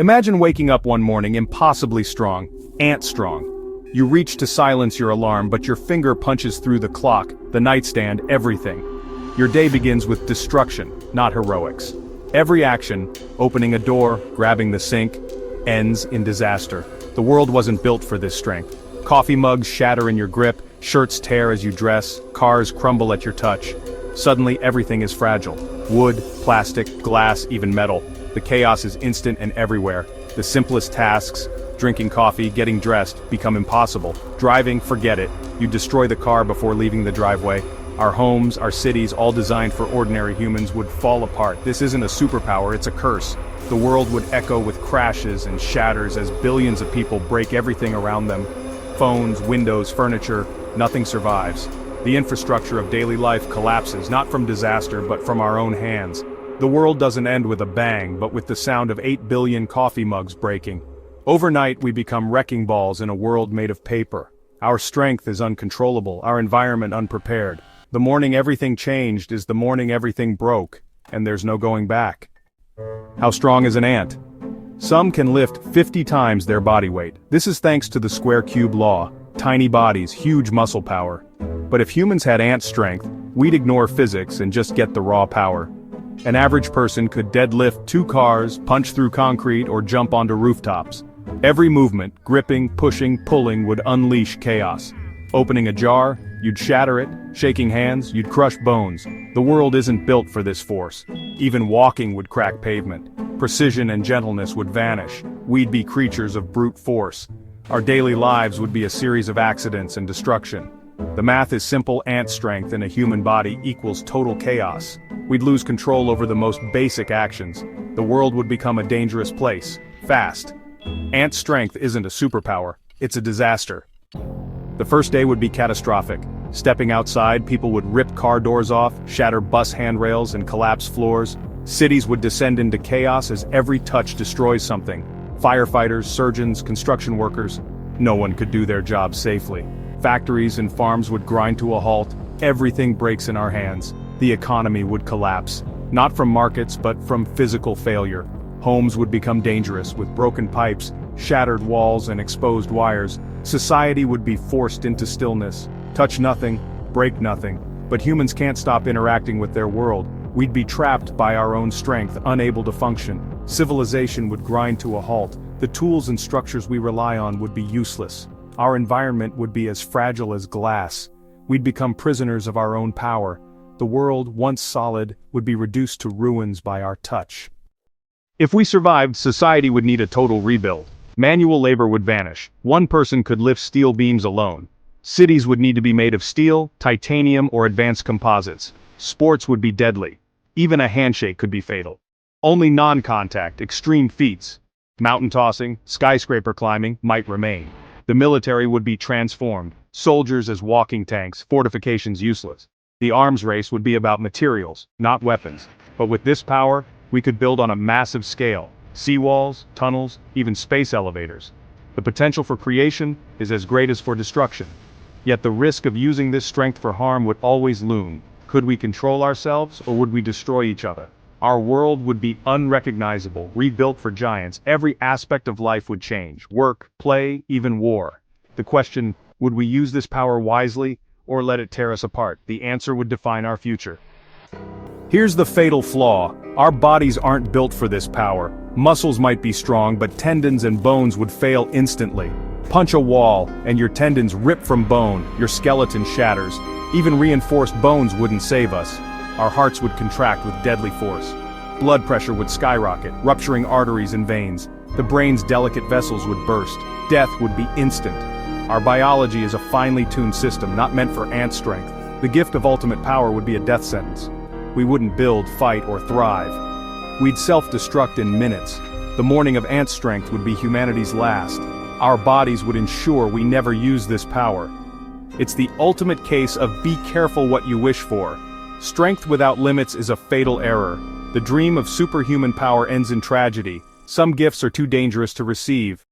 Imagine waking up one morning impossibly strong, ant strong. You reach to silence your alarm, but your finger punches through the clock, the nightstand, everything. Your day begins with destruction, not heroics. Every action, opening a door, grabbing the sink, ends in disaster. The world wasn't built for this strength. Coffee mugs shatter in your grip, shirts tear as you dress, cars crumble at your touch. Suddenly everything is fragile. Wood, plastic, glass, even metal. The chaos is instant and everywhere. The simplest tasks, drinking coffee, getting dressed, become impossible. Driving, forget it. You destroy the car before leaving the driveway. Our homes, our cities, all designed for ordinary humans, would fall apart. This isn't a superpower, it's a curse. The world would echo with crashes and shatters as billions of people break everything around them. Phones, windows, furniture, nothing survives. The infrastructure of daily life collapses, not from disaster but from our own hands. The world doesn't end with a bang, but with the sound of 8 billion coffee mugs breaking. Overnight we become wrecking balls in a world made of paper. Our strength is uncontrollable, our environment unprepared. The morning everything changed is the morning everything broke, and there's no going back. How strong is an ant? Some can lift 50 times their body weight. This is thanks to the square cube law. Tiny bodies, huge muscle power. But if humans had ant strength, we'd ignore physics and just get the raw power. An average person could deadlift 2 cars, punch through concrete, or jump onto rooftops. Every movement, gripping, pushing, pulling, would unleash chaos. Opening a jar, you'd shatter it. Shaking hands, you'd crush bones. The world isn't built for this force. Even walking would crack pavement. Precision and gentleness would vanish. We'd be creatures of brute force. Our daily lives would be a series of accidents and destruction. The math is simple: ant strength in a human body equals total chaos. We'd lose control over the most basic actions. The world would become a dangerous place, fast. Ant strength isn't a superpower, it's a disaster. The first day would be catastrophic. Stepping outside, people would rip car doors off, shatter bus handrails, and collapse floors. Cities would descend into chaos as every touch destroys something. Firefighters, surgeons, construction workers, no one could do their job safely. Factories and farms would grind to a halt. Everything breaks in our hands. The economy would collapse, not from markets but from physical failure. Homes would become dangerous with broken pipes, shattered walls, and exposed wires. Society would be forced into stillness. Touch nothing, break nothing. But humans can't stop interacting with their world. We'd be trapped by our own strength, unable to function. Civilization would grind to a halt. The tools and structures we rely on would be useless. Our environment would be as fragile as glass. We'd become prisoners of our own power. The world, once solid, would be reduced to ruins by our touch. If we survived, society would need a total rebuild. Manual labor would vanish. One person could lift steel beams alone. Cities would need to be made of steel, titanium, or advanced composites. Sports would be deadly. Even a handshake could be fatal. Only non-contact, extreme feats, mountain tossing, skyscraper climbing, might remain. The military would be transformed. Soldiers as walking tanks, fortifications useless. The arms race would be about materials, not weapons. But with this power, we could build on a massive scale. Seawalls, tunnels, even space elevators. The potential for creation is as great as for destruction. Yet the risk of using this strength for harm would always loom. Could we control ourselves, or would we destroy each other? Our world would be unrecognizable, rebuilt for giants. Every aspect of life would change. Work, play, even war. The question, would we use this power wisely, or let it tear us apart? The answer would define our future. Here's the fatal flaw. Our bodies aren't built for this power. Muscles might be strong, but tendons and bones would fail instantly. Punch a wall, and your tendons rip from bone, your skeleton shatters. Even reinforced bones wouldn't save us. Our hearts would contract with deadly force. Blood pressure would skyrocket, rupturing arteries and veins. The brain's delicate vessels would burst. Death would be instant. Our biology is a finely tuned system, not meant for ant strength. The gift of ultimate power would be a death sentence. We wouldn't build, fight, or thrive. We'd self-destruct in minutes. The morning of ant strength would be humanity's last. Our bodies would ensure we never use this power. It's the ultimate case of be careful what you wish for. Strength without limits is a fatal error. The dream of superhuman power ends in tragedy. Some gifts are too dangerous to receive.